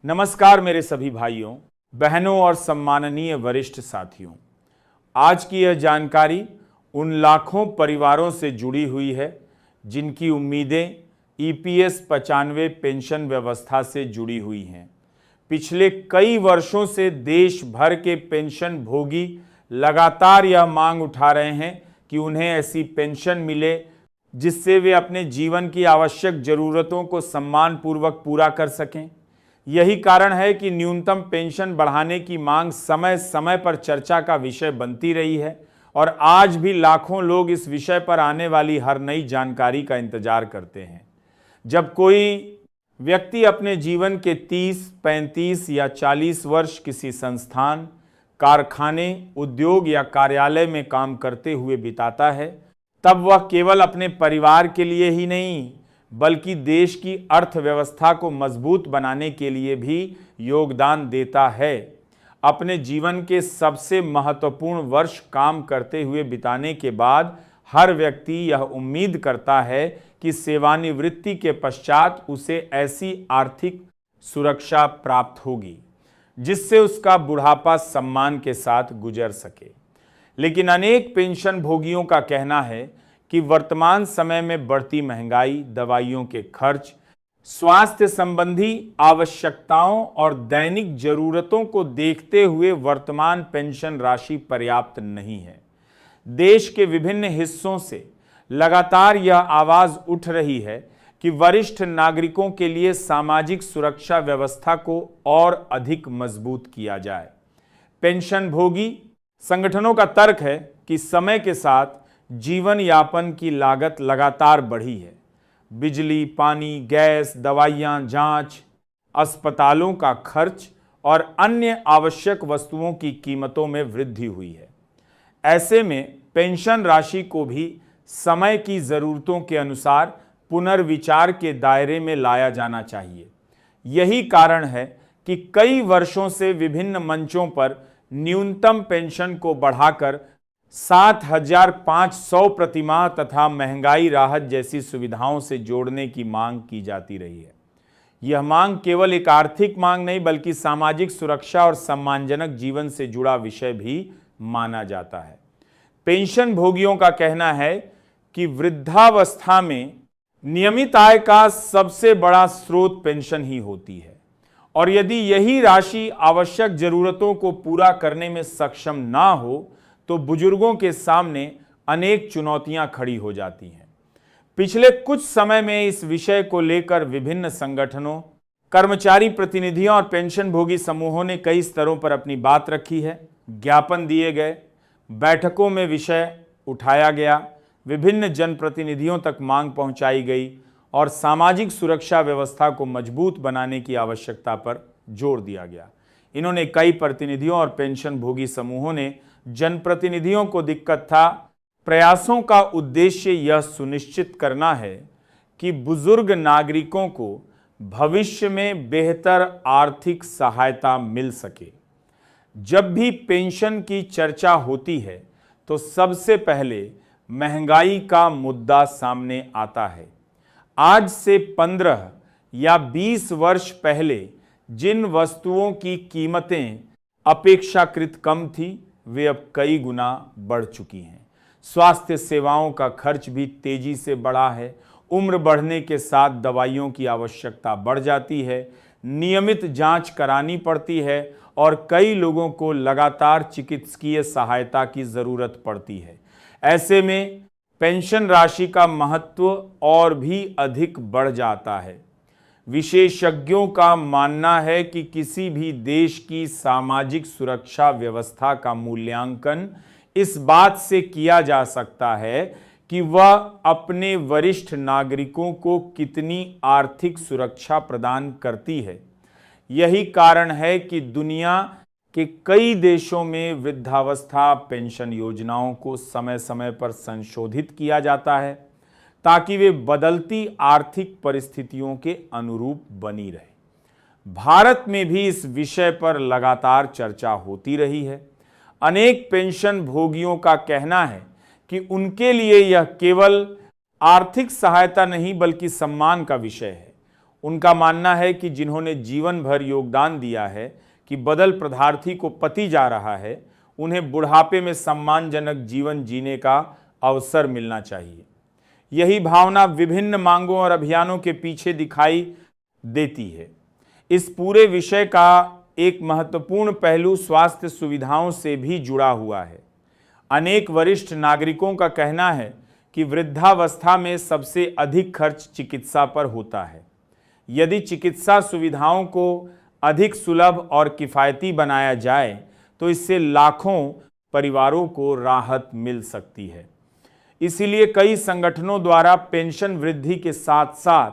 नमस्कार मेरे सभी भाइयों, बहनों और सम्माननीय वरिष्ठ साथियों। आज की यह जानकारी उन लाखों परिवारों से जुड़ी हुई है जिनकी उम्मीदें ईपीएस 95 पेंशन व्यवस्था से जुड़ी हुई हैं। पिछले कई वर्षों से देश भर के पेंशन भोगी लगातार यह मांग उठा रहे हैं कि उन्हें ऐसी पेंशन मिले जिससे वे अपने जीवन की आवश्यक जरूरतों को सम्मानपूर्वक पूरा कर सकें। यही कारण है कि न्यूनतम पेंशन बढ़ाने की मांग समय समय पर चर्चा का विषय बनती रही है और आज भी लाखों लोग इस विषय पर आने वाली हर नई जानकारी का इंतजार करते हैं। जब कोई व्यक्ति अपने जीवन के 30, 35 या 40 वर्ष किसी संस्थान, कारखाने, उद्योग या कार्यालय में काम करते हुए बिताता है, तब वह केवल अपने परिवार के लिए ही नहीं बल्कि देश की अर्थव्यवस्था को मजबूत बनाने के लिए भी योगदान देता है। अपने जीवन के सबसे महत्वपूर्ण वर्ष काम करते हुए बिताने के बाद हर व्यक्ति यह उम्मीद करता है कि सेवानिवृत्ति के पश्चात उसे ऐसी आर्थिक सुरक्षा प्राप्त होगी जिससे उसका बुढ़ापा सम्मान के साथ गुजर सके। लेकिन अनेक पेंशन भोगियों का कहना है कि वर्तमान समय में बढ़ती महंगाई, दवाइयों के खर्च, स्वास्थ्य संबंधी आवश्यकताओं और दैनिक जरूरतों को देखते हुए वर्तमान पेंशन राशि पर्याप्त नहीं है। देश के विभिन्न हिस्सों से लगातार यह आवाज उठ रही है कि वरिष्ठ नागरिकों के लिए सामाजिक सुरक्षा व्यवस्था को और अधिक मजबूत किया जाए। पेंशन भोगी संगठनों का तर्क है कि समय के साथ जीवन यापन की लागत लगातार बढ़ी है। बिजली, पानी, गैस, दवाइयाँ, जांच, अस्पतालों का खर्च और अन्य आवश्यक वस्तुओं की कीमतों में वृद्धि हुई है। ऐसे में पेंशन राशि को भी समय की ज़रूरतों के अनुसार पुनर्विचार के दायरे में लाया जाना चाहिए। यही कारण है कि कई वर्षों से विभिन्न मंचों पर न्यूनतम पेंशन को बढ़ाकर 7,500 प्रतिमाह तथा महंगाई राहत जैसी सुविधाओं से जोड़ने की मांग की जाती रही है। यह मांग केवल एक आर्थिक मांग नहीं बल्कि सामाजिक सुरक्षा और सम्मानजनक जीवन से जुड़ा विषय भी माना जाता है। पेंशन भोगियों का कहना है कि वृद्धावस्था में नियमित आय का सबसे बड़ा स्रोत पेंशन ही होती है और यदि यही राशि आवश्यक जरूरतों को पूरा करने में सक्षम ना हो तो बुजुर्गों के सामने अनेक चुनौतियां खड़ी हो जाती हैं। पिछले कुछ समय में इस विषय को लेकर विभिन्न संगठनों, कर्मचारी प्रतिनिधियों और पेंशन भोगी समूहों ने कई स्तरों पर अपनी बात रखी है। ज्ञापन दिए गए, बैठकों में विषय उठाया गया, विभिन्न जनप्रतिनिधियों तक मांग पहुंचाई गई और सामाजिक सुरक्षा व्यवस्था को मजबूत बनाने की आवश्यकता पर जोर दिया गया। इन्होंने कई प्रतिनिधियों और पेंशन भोगी समूहों ने जनप्रतिनिधियों को दिक्कत था। प्रयासों का उद्देश्य यह सुनिश्चित करना है कि बुजुर्ग नागरिकों को भविष्य में बेहतर आर्थिक सहायता मिल सके। जब भी पेंशन की चर्चा होती है तो सबसे पहले महंगाई का मुद्दा सामने आता है। आज से 15 या 20 वर्ष पहले जिन वस्तुओं की कीमतें अपेक्षाकृत कम थी वे अब कई गुना बढ़ चुकी हैं। स्वास्थ्य सेवाओं का खर्च भी तेजी से बढ़ा है। उम्र बढ़ने के साथ दवाइयों की आवश्यकता बढ़ जाती है, नियमित जांच करानी पड़ती है और कई लोगों को लगातार चिकित्सकीय सहायता की ज़रूरत पड़ती है। ऐसे में पेंशन राशि का महत्व और भी अधिक बढ़ जाता है। विशेषज्ञों का मानना है कि किसी भी देश की सामाजिक सुरक्षा व्यवस्था का मूल्यांकन इस बात से किया जा सकता है कि वह अपने वरिष्ठ नागरिकों को कितनी आर्थिक सुरक्षा प्रदान करती है। यही कारण है कि दुनिया के कई देशों में वृद्धावस्था पेंशन योजनाओं को समय समय पर संशोधित किया जाता है ताकि वे बदलती आर्थिक परिस्थितियों के अनुरूप बनी रहे। भारत में भी इस विषय पर लगातार चर्चा होती रही है। अनेक पेंशन भोगियों का कहना है कि उनके लिए यह केवल आर्थिक सहायता नहीं बल्कि सम्मान का विषय है। उनका मानना है कि जिन्होंने जीवन भर योगदान दिया है कि बदल पदार्थी को पति जा रहा है, उन्हें बुढ़ापे में सम्मानजनक जीवन जीने का अवसर मिलना चाहिए। यही भावना विभिन्न मांगों और अभियानों के पीछे दिखाई देती है। इस पूरे विषय का एक महत्वपूर्ण पहलू स्वास्थ्य सुविधाओं से भी जुड़ा हुआ है। अनेक वरिष्ठ नागरिकों का कहना है कि वृद्धावस्था में सबसे अधिक खर्च चिकित्सा पर होता है। यदि चिकित्सा सुविधाओं को अधिक सुलभ और किफ़ायती बनाया जाए तो इससे लाखों परिवारों को राहत मिल सकती है। इसीलिए कई संगठनों द्वारा पेंशन वृद्धि के साथ साथ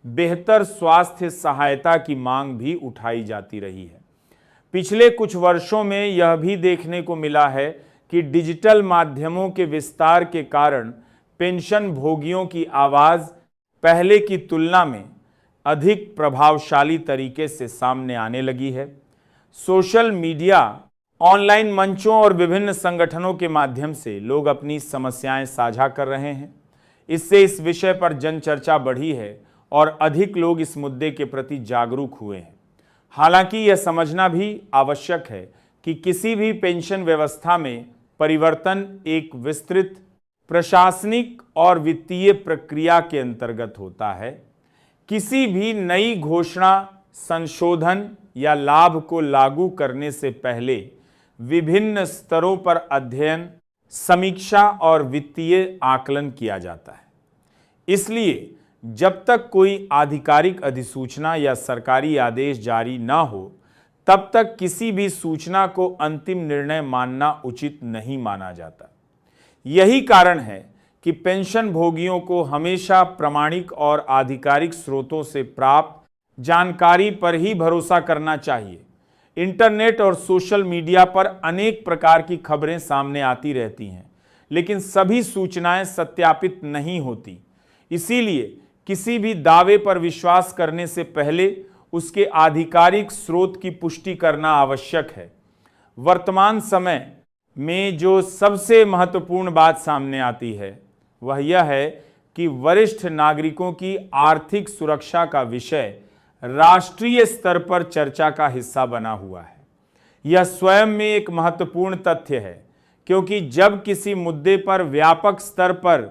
बेहतर स्वास्थ्य सहायता की मांग भी उठाई जाती रही है। पिछले कुछ वर्षों में यह भी देखने को मिला है कि डिजिटल माध्यमों के विस्तार के कारण पेंशन भोगियों की आवाज़ पहले की तुलना में अधिक प्रभावशाली तरीके से सामने आने लगी है। सोशल मीडिया, ऑनलाइन मंचों और विभिन्न संगठनों के माध्यम से लोग अपनी समस्याएं साझा कर रहे हैं। इससे इस विषय पर जनचर्चा बढ़ी है और अधिक लोग इस मुद्दे के प्रति जागरूक हुए हैं। हालांकि यह समझना भी आवश्यक है कि किसी भी पेंशन व्यवस्था में परिवर्तन एक विस्तृत प्रशासनिक और वित्तीय प्रक्रिया के अंतर्गत होता है। किसी भी नई घोषणा, संशोधन या लाभ को लागू करने से पहले विभिन्न स्तरों पर अध्ययन, समीक्षा और वित्तीय आकलन किया जाता है। इसलिए जब तक कोई आधिकारिक अधिसूचना या सरकारी आदेश जारी न हो, तब तक किसी भी सूचना को अंतिम निर्णय मानना उचित नहीं माना जाता। यही कारण है कि पेंशन भोगियों को हमेशा प्रामाणिक और आधिकारिक स्रोतों से प्राप्त जानकारी पर ही भरोसा करना चाहिए। इंटरनेट और सोशल मीडिया पर अनेक प्रकार की खबरें सामने आती रहती हैं, लेकिन सभी सूचनाएं सत्यापित नहीं होती। इसीलिए किसी भी दावे पर विश्वास करने से पहले उसके आधिकारिक स्रोत की पुष्टि करना आवश्यक है। वर्तमान समय में जो सबसे महत्वपूर्ण बात सामने आती है वह यह है कि वरिष्ठ नागरिकों की आर्थिक सुरक्षा का विषय राष्ट्रीय स्तर पर चर्चा का हिस्सा बना हुआ है। यह स्वयं में एक महत्वपूर्ण तथ्य है, क्योंकि जब किसी मुद्दे पर व्यापक स्तर पर